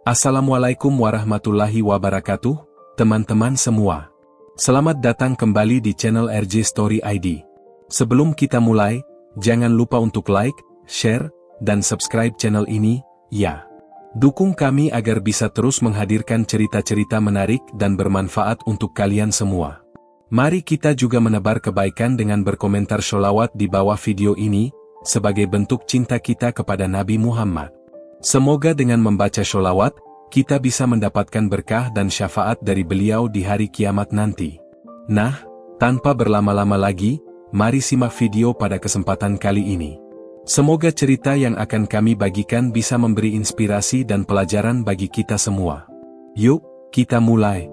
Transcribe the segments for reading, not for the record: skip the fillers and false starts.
Assalamualaikum warahmatullahi wabarakatuh, teman-teman semua. Selamat datang kembali di channel RJ Story ID. Sebelum kita mulai, jangan lupa untuk like, share, dan subscribe channel ini, ya. Dukung kami agar bisa terus menghadirkan cerita-cerita menarik dan bermanfaat untuk kalian semua. Mari kita juga menebar kebaikan dengan berkomentar sholawat di bawah video ini, sebagai bentuk cinta kita kepada Nabi Muhammad. Semoga dengan membaca sholawat, kita bisa mendapatkan berkah dan syafaat dari beliau di hari kiamat nanti. Nah, tanpa berlama-lama lagi, mari simak video pada kesempatan kali ini. Semoga cerita yang akan kami bagikan bisa memberi inspirasi dan pelajaran bagi kita semua. Yuk, kita mulai.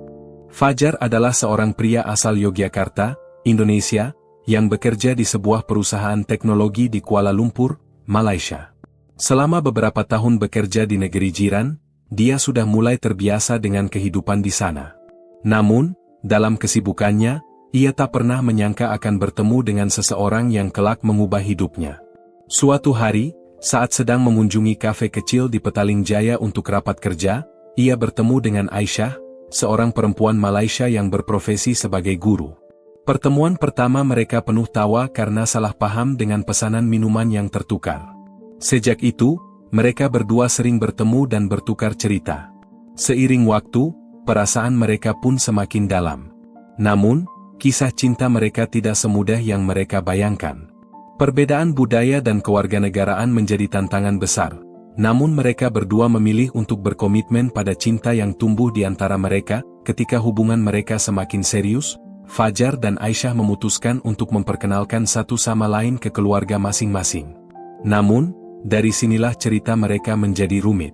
Fajar adalah seorang pria asal Yogyakarta, Indonesia, yang bekerja di sebuah perusahaan teknologi di Kuala Lumpur, Malaysia. Selama beberapa tahun bekerja di negeri jiran, dia sudah mulai terbiasa dengan kehidupan di sana. Namun, dalam kesibukannya, ia tak pernah menyangka akan bertemu dengan seseorang yang kelak mengubah hidupnya. Suatu hari, saat sedang mengunjungi kafe kecil di Petaling Jaya untuk rapat kerja, ia bertemu dengan Aisyah, seorang perempuan Malaysia yang berprofesi sebagai guru. Pertemuan pertama mereka penuh tawa karena salah paham dengan pesanan minuman yang tertukar. Sejak itu, mereka berdua sering bertemu dan bertukar cerita. Seiring waktu, perasaan mereka pun semakin dalam. Namun, kisah cinta mereka tidak semudah yang mereka bayangkan. Perbedaan budaya dan kewarganegaraan menjadi tantangan besar. Namun mereka berdua memilih untuk berkomitmen pada cinta yang tumbuh di antara mereka. Ketika hubungan mereka semakin serius, Fajar dan Aisyah memutuskan untuk memperkenalkan satu sama lain ke keluarga masing-masing. Namun, dari sinilah cerita mereka menjadi rumit.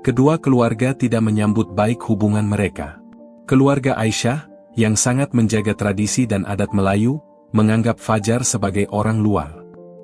Kedua keluarga tidak menyambut baik hubungan mereka. Keluarga Aisyah, yang sangat menjaga tradisi dan adat Melayu, menganggap Fajar sebagai orang luar.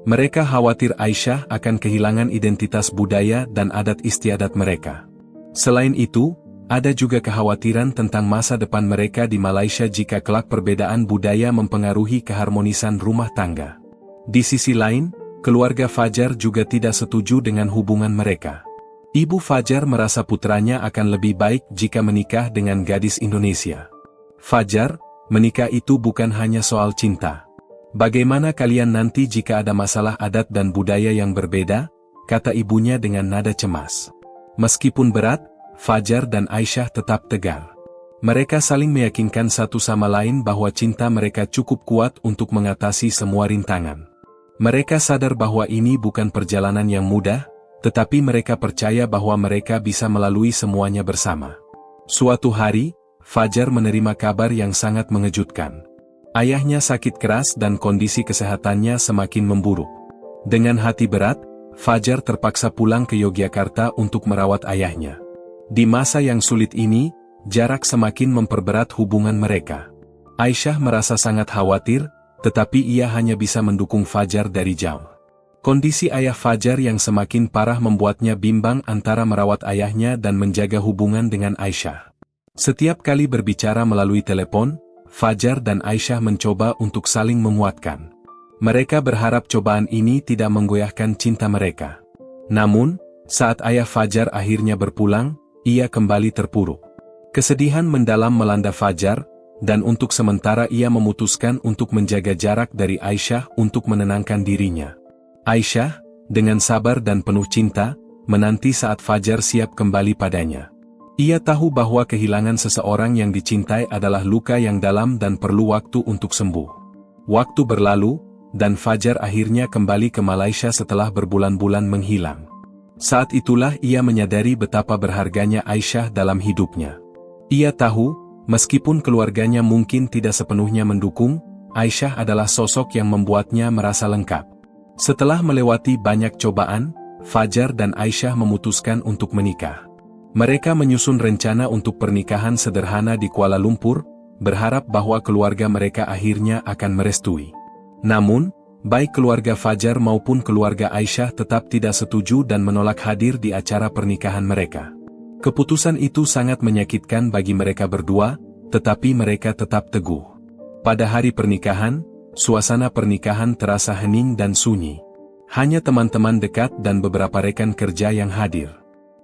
Mereka khawatir Aisyah akan kehilangan identitas budaya dan adat istiadat mereka. Selain itu, ada juga kekhawatiran tentang masa depan mereka di Malaysia jika kelak perbedaan budaya mempengaruhi keharmonisan rumah tangga. Di sisi lain, keluarga Fajar juga tidak setuju dengan hubungan mereka. Ibu Fajar merasa putranya akan lebih baik jika menikah dengan gadis Indonesia. Fajar, menikah itu bukan hanya soal cinta. Bagaimana kalian nanti jika ada masalah adat dan budaya yang berbeda? Kata ibunya dengan nada cemas. Meskipun berat, Fajar dan Aisyah tetap tegar. Mereka saling meyakinkan satu sama lain bahwa cinta mereka cukup kuat untuk mengatasi semua rintangan. Mereka sadar bahwa ini bukan perjalanan yang mudah, tetapi mereka percaya bahwa mereka bisa melalui semuanya bersama. Suatu hari, Fajar menerima kabar yang sangat mengejutkan. Ayahnya sakit keras dan kondisi kesehatannya semakin memburuk. Dengan hati berat, Fajar terpaksa pulang ke Yogyakarta untuk merawat ayahnya. Di masa yang sulit ini, jarak semakin memperberat hubungan mereka. Aisyah merasa sangat khawatir, tetapi ia hanya bisa mendukung Fajar dari jauh. Kondisi ayah Fajar yang semakin parah membuatnya bimbang antara merawat ayahnya dan menjaga hubungan dengan Aisyah. Setiap kali berbicara melalui telepon, Fajar dan Aisyah mencoba untuk saling menguatkan. Mereka berharap cobaan ini tidak menggoyahkan cinta mereka. Namun, saat ayah Fajar akhirnya berpulang, ia kembali terpuruk. Kesedihan mendalam melanda Fajar, dan untuk sementara ia memutuskan untuk menjaga jarak dari Aisyah untuk menenangkan dirinya. Aisyah, dengan sabar dan penuh cinta, menanti saat Fajar siap kembali padanya. Ia tahu bahwa kehilangan seseorang yang dicintai adalah luka yang dalam dan perlu waktu untuk sembuh. Waktu berlalu, dan Fajar akhirnya kembali ke Malaysia setelah berbulan-bulan menghilang. Saat itulah ia menyadari betapa berharganya Aisyah dalam hidupnya. Ia tahu, meskipun keluarganya mungkin tidak sepenuhnya mendukung, Aisyah adalah sosok yang membuatnya merasa lengkap. Setelah melewati banyak cobaan, Fajar dan Aisyah memutuskan untuk menikah. Mereka menyusun rencana untuk pernikahan sederhana di Kuala Lumpur, berharap bahwa keluarga mereka akhirnya akan merestui. Namun, baik keluarga Fajar maupun keluarga Aisyah tetap tidak setuju dan menolak hadir di acara pernikahan mereka. Keputusan itu sangat menyakitkan bagi mereka berdua, tetapi mereka tetap teguh. Pada hari pernikahan, suasana pernikahan terasa hening dan sunyi. Hanya teman-teman dekat dan beberapa rekan kerja yang hadir.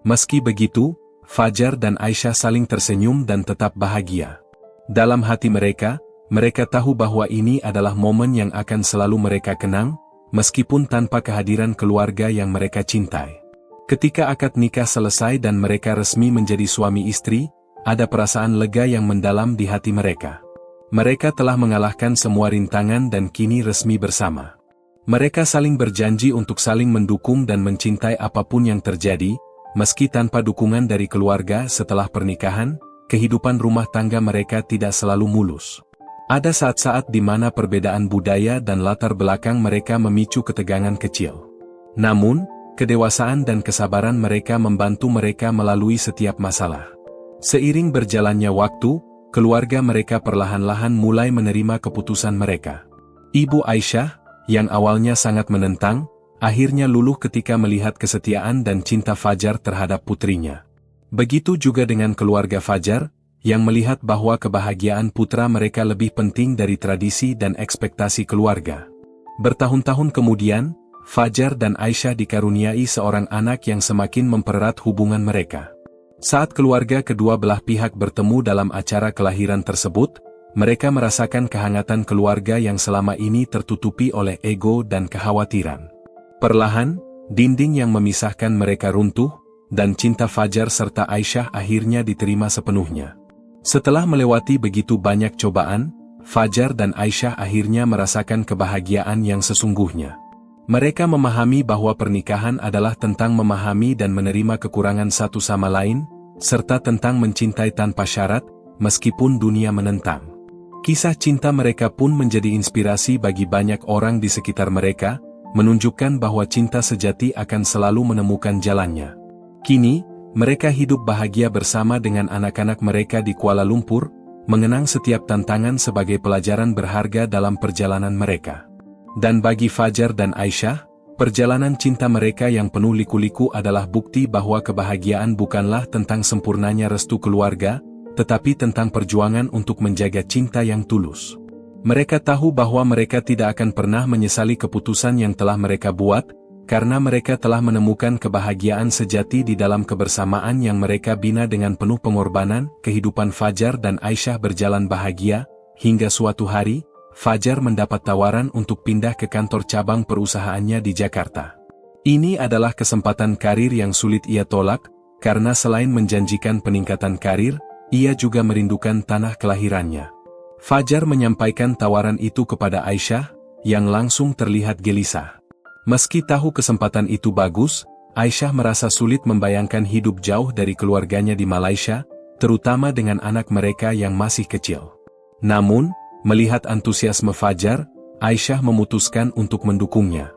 Meski begitu, Fajar dan Aisyah saling tersenyum dan tetap bahagia. Dalam hati mereka, mereka tahu bahwa ini adalah momen yang akan selalu mereka kenang, meskipun tanpa kehadiran keluarga yang mereka cintai. Ketika akad nikah selesai dan mereka resmi menjadi suami istri, ada perasaan lega yang mendalam di hati mereka. Mereka telah mengalahkan semua rintangan dan kini resmi bersama. Mereka saling berjanji untuk saling mendukung dan mencintai apapun yang terjadi, meski tanpa dukungan dari keluarga setelah pernikahan, kehidupan rumah tangga mereka tidak selalu mulus. Ada saat-saat di mana perbedaan budaya dan latar belakang mereka memicu ketegangan kecil. Namun, kedewasaan dan kesabaran mereka membantu mereka melalui setiap masalah. Seiring berjalannya waktu, keluarga mereka perlahan-lahan mulai menerima keputusan mereka. Ibu Aisyah, yang awalnya sangat menentang, akhirnya luluh ketika melihat kesetiaan dan cinta Fajar terhadap putrinya. Begitu juga dengan keluarga Fajar, yang melihat bahwa kebahagiaan putra mereka lebih penting dari tradisi dan ekspektasi keluarga. Bertahun-tahun kemudian, Fajar dan Aisyah dikaruniai seorang anak yang semakin mempererat hubungan mereka. Saat keluarga kedua belah pihak bertemu dalam acara kelahiran tersebut, mereka merasakan kehangatan keluarga yang selama ini tertutupi oleh ego dan kekhawatiran. Perlahan, dinding yang memisahkan mereka runtuh, dan cinta Fajar serta Aisyah akhirnya diterima sepenuhnya. Setelah melewati begitu banyak cobaan, Fajar dan Aisyah akhirnya merasakan kebahagiaan yang sesungguhnya. Mereka memahami bahwa pernikahan adalah tentang memahami dan menerima kekurangan satu sama lain, serta tentang mencintai tanpa syarat, meskipun dunia menentang. Kisah cinta mereka pun menjadi inspirasi bagi banyak orang di sekitar mereka, menunjukkan bahwa cinta sejati akan selalu menemukan jalannya. Kini, mereka hidup bahagia bersama dengan anak-anak mereka di Kuala Lumpur, mengenang setiap tantangan sebagai pelajaran berharga dalam perjalanan mereka. Dan bagi Fajar dan Aisyah, perjalanan cinta mereka yang penuh liku-liku adalah bukti bahwa kebahagiaan bukanlah tentang sempurnanya restu keluarga, tetapi tentang perjuangan untuk menjaga cinta yang tulus. Mereka tahu bahwa mereka tidak akan pernah menyesali keputusan yang telah mereka buat, karena mereka telah menemukan kebahagiaan sejati di dalam kebersamaan yang mereka bina dengan penuh pengorbanan. Kehidupan Fajar dan Aisyah berjalan bahagia, hingga suatu hari, Fajar mendapat tawaran untuk pindah ke kantor cabang perusahaannya di Jakarta. Ini adalah kesempatan karir yang sulit ia tolak, karena selain menjanjikan peningkatan karir, ia juga merindukan tanah kelahirannya. Fajar menyampaikan tawaran itu kepada Aisyah, yang langsung terlihat gelisah. Meski tahu kesempatan itu bagus, Aisyah merasa sulit membayangkan hidup jauh dari keluarganya di Malaysia, terutama dengan anak mereka yang masih kecil. Namun, melihat antusiasme Fajar, Aisyah memutuskan untuk mendukungnya.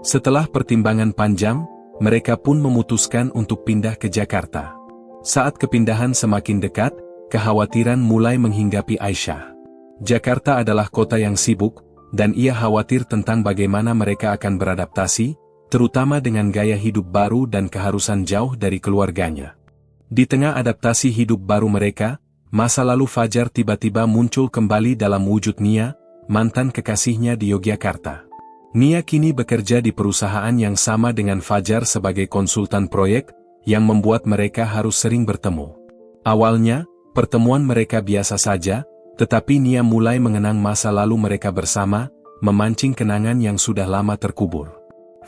Setelah pertimbangan panjang, mereka pun memutuskan untuk pindah ke Jakarta. Saat kepindahan semakin dekat, kekhawatiran mulai menghinggapi Aisyah. Jakarta adalah kota yang sibuk, dan ia khawatir tentang bagaimana mereka akan beradaptasi, terutama dengan gaya hidup baru dan keharusan jauh dari keluarganya. Di tengah adaptasi hidup baru mereka, masa lalu Fajar tiba-tiba muncul kembali dalam wujud Nia, mantan kekasihnya di Yogyakarta. Nia kini bekerja di perusahaan yang sama dengan Fajar sebagai konsultan proyek, yang membuat mereka harus sering bertemu. Awalnya, pertemuan mereka biasa saja, tetapi Nia mulai mengenang masa lalu mereka bersama, memancing kenangan yang sudah lama terkubur.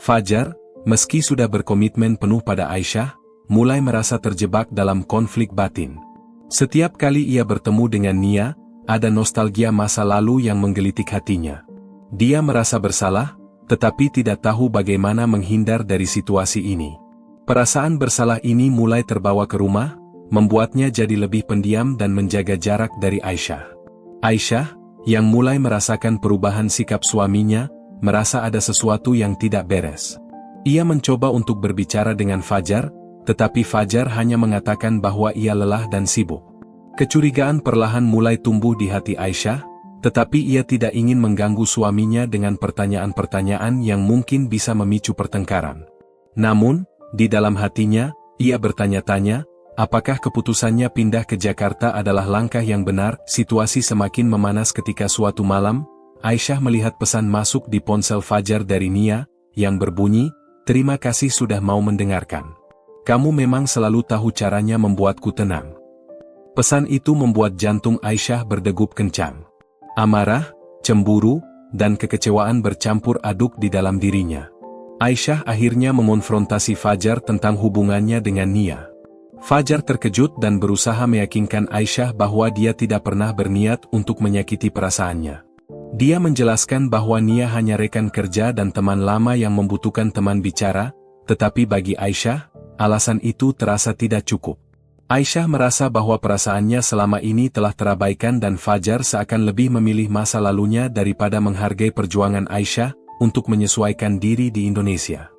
Fajar, meski sudah berkomitmen penuh pada Aisyah, mulai merasa terjebak dalam konflik batin. Setiap kali ia bertemu dengan Nia, ada nostalgia masa lalu yang menggelitik hatinya. Dia merasa bersalah, tetapi tidak tahu bagaimana menghindar dari situasi ini. Perasaan bersalah ini mulai terbawa ke rumah, membuatnya jadi lebih pendiam dan menjaga jarak dari Aisyah. Aisyah, yang mulai merasakan perubahan sikap suaminya, merasa ada sesuatu yang tidak beres. Ia mencoba untuk berbicara dengan Fajar, tetapi Fajar hanya mengatakan bahwa ia lelah dan sibuk. Kecurigaan perlahan mulai tumbuh di hati Aisyah, tetapi ia tidak ingin mengganggu suaminya dengan pertanyaan-pertanyaan yang mungkin bisa memicu pertengkaran. Namun, di dalam hatinya, ia bertanya-tanya, apakah keputusannya pindah ke Jakarta adalah langkah yang benar? Situasi semakin memanas ketika suatu malam, Aisyah melihat pesan masuk di ponsel Fajar dari Nia, yang berbunyi, "Terima kasih sudah mau mendengarkan." Kamu memang selalu tahu caranya membuatku tenang. Pesan itu membuat jantung Aisyah berdegup kencang. Amarah, cemburu, dan kekecewaan bercampur aduk di dalam dirinya. Aisyah akhirnya mengonfrontasi Fajar tentang hubungannya dengan Nia. Fajar terkejut dan berusaha meyakinkan Aisyah bahwa dia tidak pernah berniat untuk menyakiti perasaannya. Dia menjelaskan bahwa Nia hanya rekan kerja dan teman lama yang membutuhkan teman bicara, tetapi bagi Aisyah, alasan itu terasa tidak cukup. Aisyah merasa bahwa perasaannya selama ini telah terabaikan dan Fajar seakan lebih memilih masa lalunya daripada menghargai perjuangan Aisyah untuk menyesuaikan diri di Indonesia.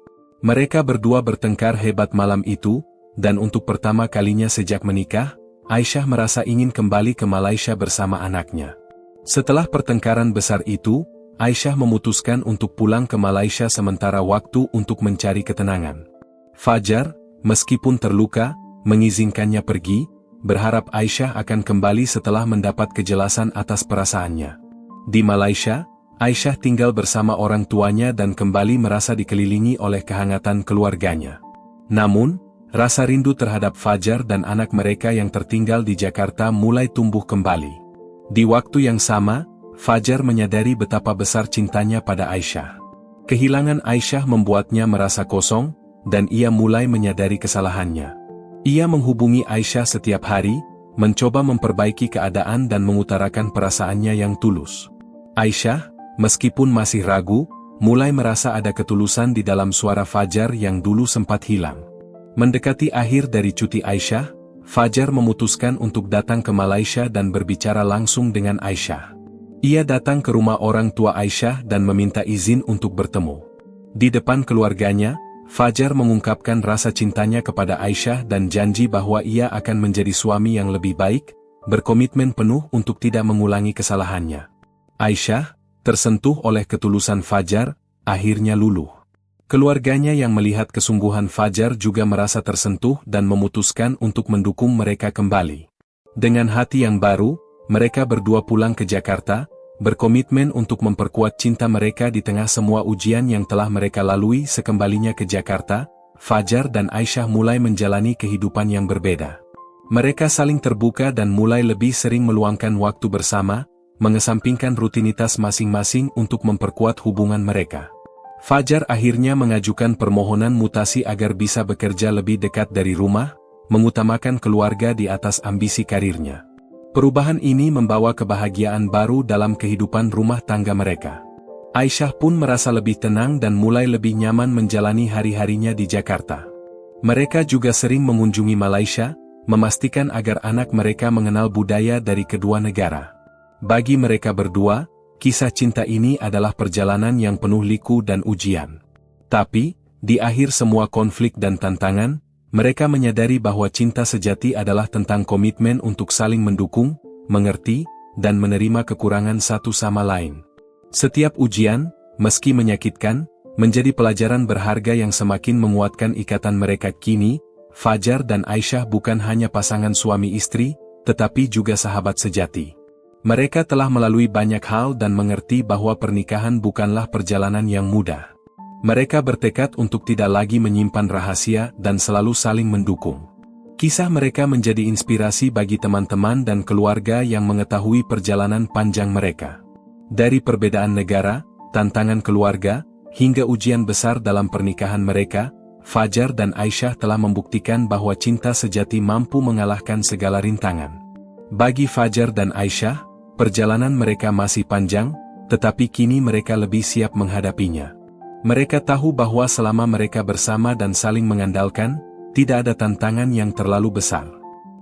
Mereka berdua bertengkar hebat malam itu, dan untuk pertama kalinya sejak menikah, Aisyah merasa ingin kembali ke Malaysia bersama anaknya. Setelah pertengkaran besar itu, Aisyah memutuskan untuk pulang ke Malaysia sementara waktu untuk mencari ketenangan. Fajar, meskipun terluka, mengizinkannya pergi, berharap Aisyah akan kembali setelah mendapat kejelasan atas perasaannya. Di Malaysia, Aisyah tinggal bersama orang tuanya dan kembali merasa dikelilingi oleh kehangatan keluarganya. Namun, rasa rindu terhadap Fajar dan anak mereka yang tertinggal di Jakarta mulai tumbuh kembali. Di waktu yang sama, Fajar menyadari betapa besar cintanya pada Aisyah. Kehilangan Aisyah membuatnya merasa kosong, dan ia mulai menyadari kesalahannya. Ia menghubungi Aisyah setiap hari, mencoba memperbaiki keadaan dan mengutarakan perasaannya yang tulus. Aisyah, meskipun masih ragu, mulai merasa ada ketulusan di dalam suara Fajar yang dulu sempat hilang. Mendekati akhir dari cuti Aisyah, Fajar memutuskan untuk datang ke Malaysia dan berbicara langsung dengan Aisyah. Ia datang ke rumah orang tua Aisyah dan meminta izin untuk bertemu. Di depan keluarganya, Fajar mengungkapkan rasa cintanya kepada Aisyah dan janji bahwa ia akan menjadi suami yang lebih baik, berkomitmen penuh untuk tidak mengulangi kesalahannya. Aisyah, tersentuh oleh ketulusan Fajar, akhirnya luluh. Keluarganya yang melihat kesungguhan Fajar juga merasa tersentuh dan memutuskan untuk mendukung mereka kembali. Dengan hati yang baru, mereka berdua pulang ke Jakarta, berkomitmen untuk memperkuat cinta mereka di tengah semua ujian yang telah mereka lalui. Sekembalinya ke Jakarta, Fajar dan Aisyah mulai menjalani kehidupan yang berbeda. Mereka saling terbuka dan mulai lebih sering meluangkan waktu bersama, mengesampingkan rutinitas masing-masing untuk memperkuat hubungan mereka. Fajar akhirnya mengajukan permohonan mutasi agar bisa bekerja lebih dekat dari rumah, mengutamakan keluarga di atas ambisi karirnya. Perubahan ini membawa kebahagiaan baru dalam kehidupan rumah tangga mereka. Aisyah pun merasa lebih tenang dan mulai lebih nyaman menjalani hari-harinya di Jakarta. Mereka juga sering mengunjungi Malaysia, memastikan agar anak mereka mengenal budaya dari kedua negara. Bagi mereka berdua, kisah cinta ini adalah perjalanan yang penuh liku dan ujian. Tapi, di akhir semua konflik dan tantangan, mereka menyadari bahwa cinta sejati adalah tentang komitmen untuk saling mendukung, mengerti, dan menerima kekurangan satu sama lain. Setiap ujian, meski menyakitkan, menjadi pelajaran berharga yang semakin menguatkan ikatan mereka. Kini, Fajar dan Aisyah bukan hanya pasangan suami istri, tetapi juga sahabat sejati. Mereka telah melalui banyak hal dan mengerti bahwa pernikahan bukanlah perjalanan yang mudah. Mereka bertekad untuk tidak lagi menyimpan rahasia dan selalu saling mendukung. Kisah mereka menjadi inspirasi bagi teman-teman dan keluarga yang mengetahui perjalanan panjang mereka. Dari perbedaan negara, tantangan keluarga, hingga ujian besar dalam pernikahan mereka, Fajar dan Aisyah telah membuktikan bahwa cinta sejati mampu mengalahkan segala rintangan. Bagi Fajar dan Aisyah, perjalanan mereka masih panjang, tetapi kini mereka lebih siap menghadapinya. Mereka tahu bahwa selama mereka bersama dan saling mengandalkan, tidak ada tantangan yang terlalu besar.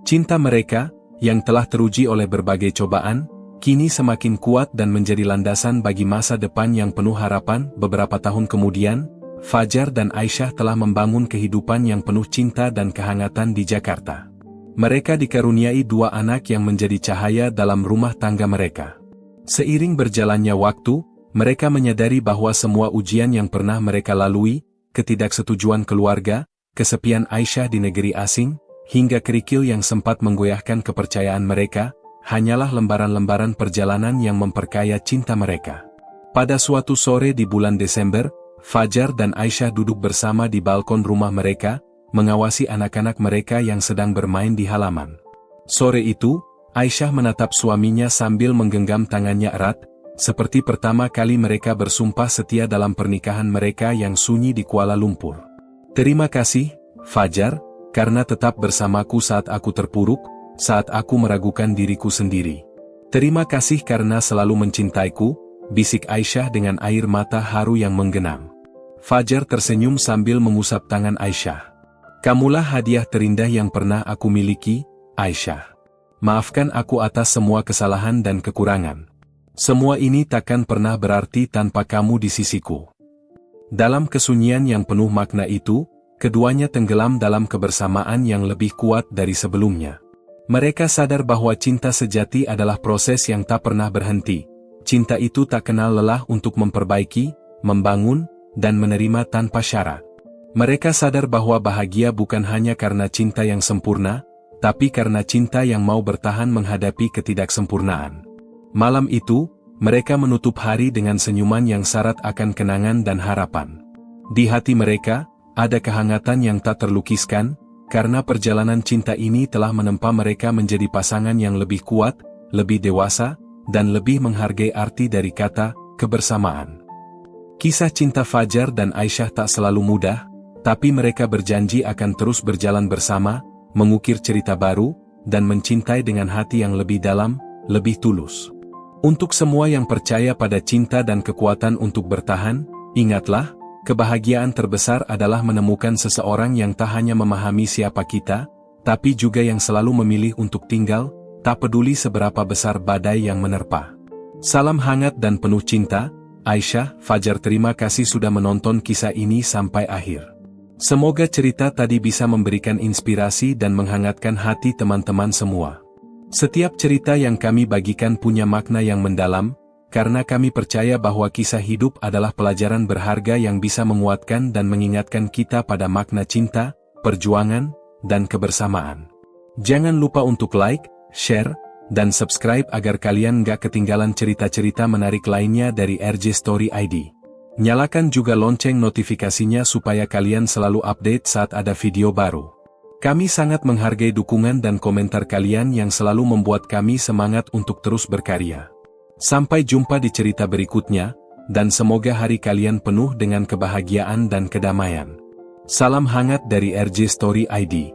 Cinta mereka, yang telah teruji oleh berbagai cobaan, kini semakin kuat dan menjadi landasan bagi masa depan yang penuh harapan. Beberapa tahun kemudian, Fajar dan Aisyah telah membangun kehidupan yang penuh cinta dan kehangatan di Jakarta. Mereka dikaruniai 2 anak yang menjadi cahaya dalam rumah tangga mereka. Seiring berjalannya waktu, mereka menyadari bahwa semua ujian yang pernah mereka lalui, ketidaksetujuan keluarga, kesepian Aisyah di negeri asing, hingga kerikil yang sempat menggoyahkan kepercayaan mereka, hanyalah lembaran-lembaran perjalanan yang memperkaya cinta mereka. Pada suatu sore di bulan Desember, Fajar dan Aisyah duduk bersama di balkon rumah mereka, mengawasi anak-anak mereka yang sedang bermain di halaman. Sore itu, Aisyah menatap suaminya sambil menggenggam tangannya erat, seperti pertama kali mereka bersumpah setia dalam pernikahan mereka yang sunyi di Kuala Lumpur. Terima kasih, Fajar, karena tetap bersamaku saat aku terpuruk, saat aku meragukan diriku sendiri. Terima kasih karena selalu mencintaiku, bisik Aisyah dengan air mata haru yang menggenang. Fajar tersenyum sambil mengusap tangan Aisyah. Kamulah hadiah terindah yang pernah aku miliki, Aisyah. Maafkan aku atas semua kesalahan dan kekurangan. Semua ini takkan pernah berarti tanpa kamu di sisiku. Dalam kesunyian yang penuh makna itu, keduanya tenggelam dalam kebersamaan yang lebih kuat dari sebelumnya. Mereka sadar bahwa cinta sejati adalah proses yang tak pernah berhenti. Cinta itu tak kenal lelah untuk memperbaiki, membangun, dan menerima tanpa syarat. Mereka sadar bahwa bahagia bukan hanya karena cinta yang sempurna, tapi karena cinta yang mau bertahan menghadapi ketidaksempurnaan. Malam itu, mereka menutup hari dengan senyuman yang syarat akan kenangan dan harapan. Di hati mereka, ada kehangatan yang tak terlukiskan, karena perjalanan cinta ini telah menempa mereka menjadi pasangan yang lebih kuat, lebih dewasa, dan lebih menghargai arti dari kata kebersamaan. Kisah cinta Fajar dan Aisyah tak selalu mudah, tapi mereka berjanji akan terus berjalan bersama, mengukir cerita baru, dan mencintai dengan hati yang lebih dalam, lebih tulus. Untuk semua yang percaya pada cinta dan kekuatan untuk bertahan, ingatlah, kebahagiaan terbesar adalah menemukan seseorang yang tak hanya memahami siapa kita, tapi juga yang selalu memilih untuk tinggal, tak peduli seberapa besar badai yang menerpa. Salam hangat dan penuh cinta, Aisyah, Fajar. Terima kasih sudah menonton kisah ini sampai akhir. Semoga cerita tadi bisa memberikan inspirasi dan menghangatkan hati teman-teman semua. Setiap cerita yang kami bagikan punya makna yang mendalam, karena kami percaya bahwa kisah hidup adalah pelajaran berharga yang bisa menguatkan dan mengingatkan kita pada makna cinta, perjuangan, dan kebersamaan. Jangan lupa untuk like, share, dan subscribe agar kalian gak ketinggalan cerita-cerita menarik lainnya dari RJ Story ID. Nyalakan juga lonceng notifikasinya supaya kalian selalu update saat ada video baru. Kami sangat menghargai dukungan dan komentar kalian yang selalu membuat kami semangat untuk terus berkarya. Sampai jumpa di cerita berikutnya, dan semoga hari kalian penuh dengan kebahagiaan dan kedamaian. Salam hangat dari RJ Story ID.